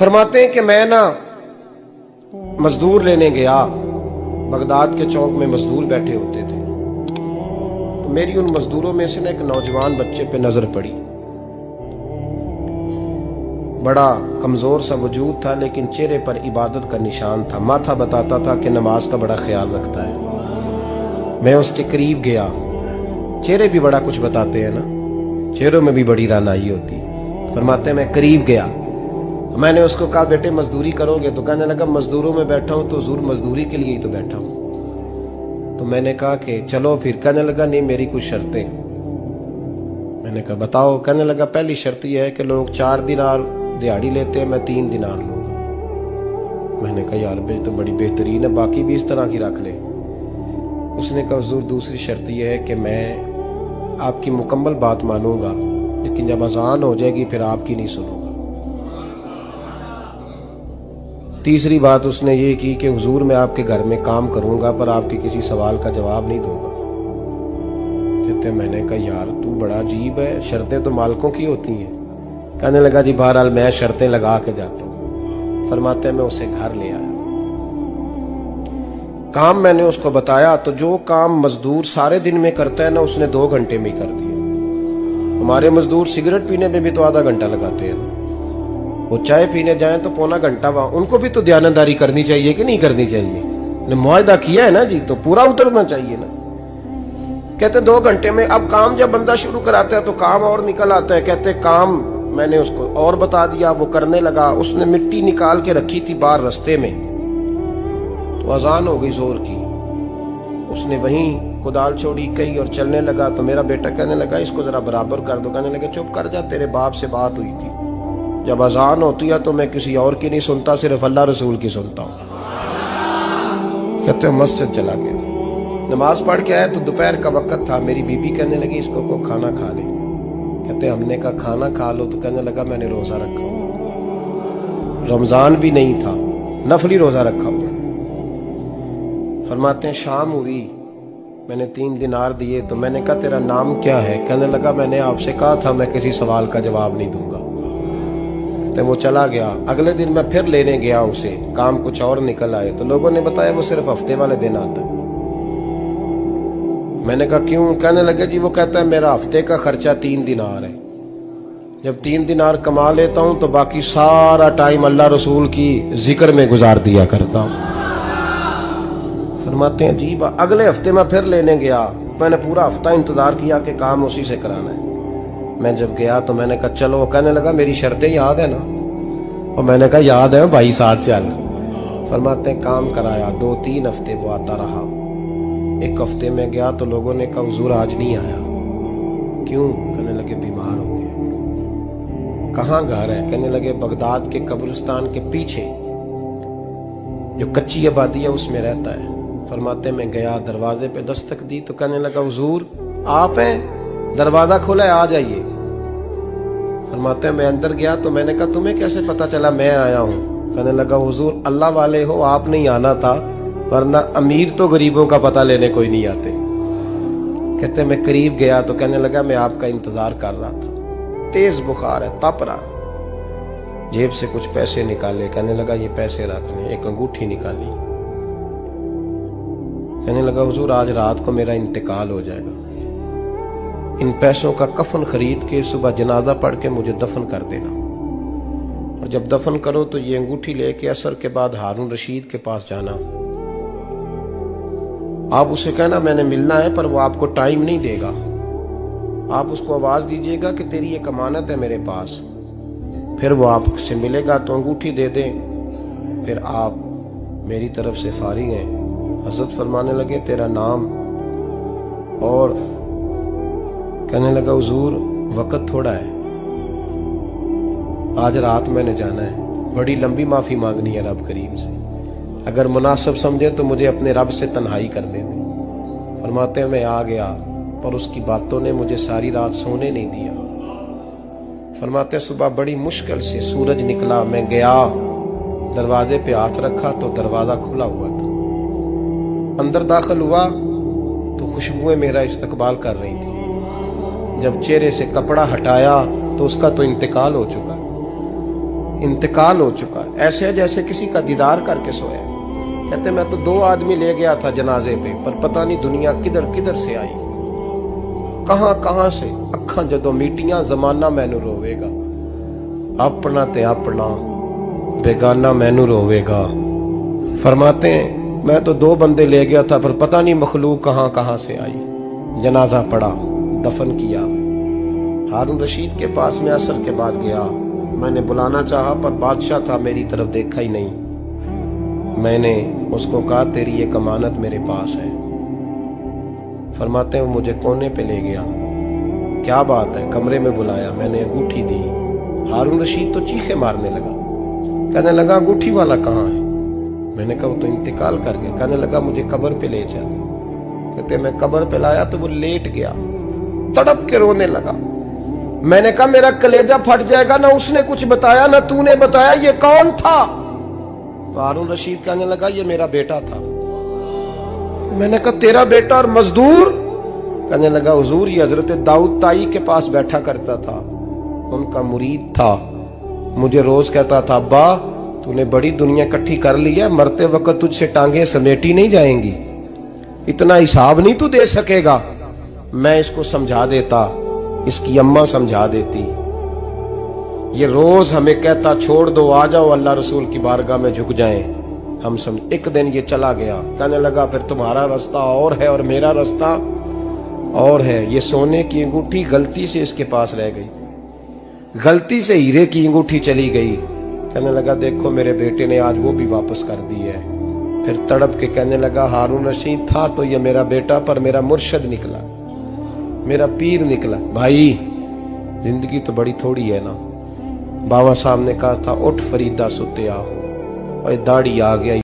फरमाते हैं कि मैं ना मजदूर लेने गया, बगदाद के चौक में मजदूर बैठे होते थे, तो मेरी उन मजदूरों में से ना एक नौजवान बच्चे पे नजर पड़ी। बड़ा कमजोर सा वजूद था, लेकिन चेहरे पर इबादत का निशान था। माथा बताता था कि नमाज का बड़ा ख्याल रखता है। मैं उसके करीब गया। चेहरे भी बड़ा कुछ बताते हैं ना, चेहरों में भी बड़ी रानाई होती है। फरमाते हैं मैं करीब गया, मैंने उसको कहा बेटे मजदूरी करोगे? तो कहने लगा मजदूरों में बैठा हूं तो हुजूर मजदूरी के लिए ही तो बैठा हूं। तो मैंने कहा कि चलो फिर। कहने लगा नहीं, मेरी कुछ शर्तें। मैंने कहा बताओ? कहने लगा पहली शर्त यह है कि लोग 4 दिनार दिहाड़ी लेते हैं, मैं 3 दिनार लूंगा। मैंने कहा यार भाई तो बड़ी बेहतरीन है, बाकी भी इस तरह की रख ले। उसने कहा हुजूर दूसरी शर्त यह है कि मैं आपकी मुकम्मल बात मानूंगा, लेकिन जब अजान हो जाएगी फिर आपकी नहीं सुनूंगा। तीसरी बात उसने ये की कि हुजूर मैं आपके घर में काम करूंगा पर आपके किसी सवाल का जवाब नहीं दूंगा। कहते मैंने कहा यार तू बड़ा अजीब है, शर्तें तो मालिकों की होती हैं। कहने लगा जी बहरहाल मैं शर्तें लगा के जाता हूं। फरमाते हैं मैं उसे घर ले आया, काम मैंने उसको बताया, तो जो काम मजदूर सारे दिन में करता है ना उसने 2 घंटे में ही कर दिया। हमारे मजदूर सिगरेट पीने में भी तो आधा घंटा लगाते हैं, वो चाय पीने जाएं तो पौना घंटा वहां। उनको भी तो दयानतदारी करनी चाहिए कि नहीं करनी चाहिए? ने मुआहदा किया है ना जी, तो पूरा उतरना चाहिए ना। कहते 2 घंटे में। अब काम जब बंदा शुरू कराता है तो काम और निकल आता है। कहते काम मैंने उसको और बता दिया, वो करने लगा। उसने मिट्टी निकाल के रखी थी बाहर रास्ते में, तो अजान हो गई जोर की। उसने वहीं कुदाल छोड़ी कही और चलने लगा। तो मेरा बेटा कहने लगा इसको जरा बराबर कर दो। कहने लगे चुप कर जा, तेरे बाप से बात हुई थी, जब अजान होती है तो मैं किसी और की नहीं सुनता, सिर्फ अल्लाह रसूल की सुनता हूँ। कहते हो मस्जिद चला गया, नमाज पढ़ के आया तो दोपहर का वक्त था। मेरी बीबी कहने लगी इसको को खाना खा ले। कहते हमने कहा खाना खा लो, तो कहने लगा मैंने रोजा रखा हुआ, रमजान भी नहीं था, नफली रोजा रखा हुआ। फरमाते हैं शाम हुई, मैंने 3 दिनार दिए, तो मैंने कहा तेरा नाम क्या है? कहने लगा मैंने आपसे कहा था मैं किसी सवाल का जवाब नहीं दूंगा। कहते वो चला गया। अगले दिन मैं फिर लेने गया उसे, काम कुछ और निकल आए, तो लोगों ने बताया वो सिर्फ हफ्ते वाले दिन आता है। मैंने कहा क्यों? कहने लगे जी वो कहता है मेरा हफ्ते का खर्चा 3 दिनार है, जब 3 दिनार कमा लेता हूं तो बाकी सारा टाइम अल्लाह रसूल की जिक्र में गुजार दिया करता हूं। फरमाते हैं जी अगले हफ्ते मैं फिर लेने गया, मैंने पूरा हफ्ता इंतजार किया कि काम उसी से कराना है। मैं जब गया तो मैंने कहा चलो। कहने लगा मेरी शर्तें याद है ना? और मैंने कहा याद है भाई, साथ चल। फरमाते हैं काम कराया, 2-3 हफ्ते वो आता रहा। एक हफ्ते में गया तो लोगों ने कहा हुजूर आज नहीं आया। क्यों? कहने लगे बीमार हो गए। कहाँ घर है? कहने लगे बगदाद के कब्रिस्तान के पीछे जो कच्ची आबादी है उसमें रहता है। फरमाते मैं गया, दरवाजे पे दस्तक दी तो कहने लगा हुजूर आप हैं? दरवाजा खोला है, आ जाइए। फरमाते हैं मैं अंदर गया तो मैंने कहा तुम्हें कैसे पता चला मैं आया हूँ? कहने लगा हुजूर अल्लाह वाले हो, आप नहीं आना था, वरना अमीर तो गरीबों का पता लेने कोई नहीं आते। कहते मैं करीब गया तो कहने लगा मैं आपका इंतजार कर रहा था, तेज बुखार है, तप रहा। जेब से कुछ पैसे निकाले, कहने लगा ये पैसे रखने। एक अंगूठी निकाली, कहने लगा हुजूर आज रात को मेरा इंतकाल हो जाएगा, इन पैसों का कफन खरीद के सुबह जनाजा पढ़ के मुझे दफन कर देना, और जब दफन करो तो ये अंगूठी लेके असर के बाद हारून रशीद के पास जाना। आप उसे कहना मैंने मिलना है, पर वो आपको टाइम नहीं देगा। आप उसको आवाज दीजिएगा कि तेरी एक अमानत है मेरे पास, फिर वो आपसे मिलेगा तो अंगूठी दे दें, फिर आप मेरी तरफ से फारिग हैं। हजरत फरमाने लगे तेरा नाम? और कहने लगा हुजूर वक्त थोड़ा है, आज रात मैंने जाना है, बड़ी लंबी माफी मांगनी है रब करीम से, अगर मुनासिब समझे तो मुझे अपने रब से तन्हाई कर दे। फरमाते हैं मैं आ गया, पर उसकी बातों ने मुझे सारी रात सोने नहीं दिया। फरमाते हैं सुबह बड़ी मुश्किल से सूरज निकला, मैं गया दरवाजे पे हाथ रखा तो दरवाजा खुला हुआ था। अंदर दाखिल हुआ तो खुशबुएं मेरा इस्तकबाल कर रही थी। जब चेहरे से कपड़ा हटाया तो उसका तो इंतकाल हो चुका। इंतकाल हो चुका है, ऐसे है जैसे किसी का दीदार करके सोया। कहते मैं तो 2 आदमी ले गया था जनाजे पे, पर पता नहीं दुनिया किधर किधर से आई, कहां कहां से। अखा जदों मीटियां जमाना मैनू रोवेगा, अपना ते अपना बेगाना मैनू रोवेगा। फरमाते हैं मैं तो 2 बंदे ले गया था, पर पता नहीं मखलूक कहां कहां से आई। जनाजा पड़ा, दफन किया। हारून रशीद के पास में असर के बाद गया, मैंने बुलाना चाहा पर बादशाह था, मेरी तरफ देखा ही नहीं। मैंने उसको कहा तेरी ये अमानत मेरे पास है। फरमाते हैं वो मुझे कोने पे ले गया, क्या बात है, कमरे में बुलाया, मैंने अंगूठी दी। हारून रशीद तो चीखे मारने लगा, कहने लगा अंगूठी वाला कहाँ है? मैंने कहा वो तो इंतकाल कर गया। कहने लगा मुझे कब्र पे ले चल। कहते मैं कब्र पे लाया तो वो लेट गया, तड़प के रोने लगा। मैंने कहा मेरा कलेजा फट जाएगा, ना उसने कुछ बताया ना तूने बताया, ये कौन था? तो हारून रशीद कहने लगा ये मेरा बेटा था। मैंने कहा तेरा बेटा और मजदूर? कहने लगा हुजूर ये हजरत दाऊद ताई के पास बैठा करता था, उनका मुरीद था, मुझे रोज कहता था अब्बा तूने बड़ी दुनिया इकट्ठी कर ली है, मरते वक्त तुझसे टांगे समेटी नहीं जाएंगी, इतना हिसाब नहीं तू दे सकेगा। मैं इसको समझा देता, इसकी अम्मा समझा देती। ये रोज हमें कहता छोड़ दो, आ जाओ अल्लाह रसूल की बारगाह में झुक जाएं। हम समझ। एक दिन ये चला गया, कहने लगा फिर तुम्हारा रास्ता और है और मेरा रास्ता और है। ये सोने की अंगूठी गलती से इसके पास रह गई, गलती से हीरे की अंगूठी चली गई। कहने लगा देखो मेरे बेटे ने आज वो भी वापस कर दी है। फिर तड़प के कहने लगा हारून रशीद था तो ये मेरा बेटा, पर मेरा मुर्शद निकला, मेरा पीर निकला। भाई जिंदगी तो बड़ी थोड़ी है ना। बाबा साहब ने कहा था उठ फरीदा सुते आओ, और दाढ़ी आ गया।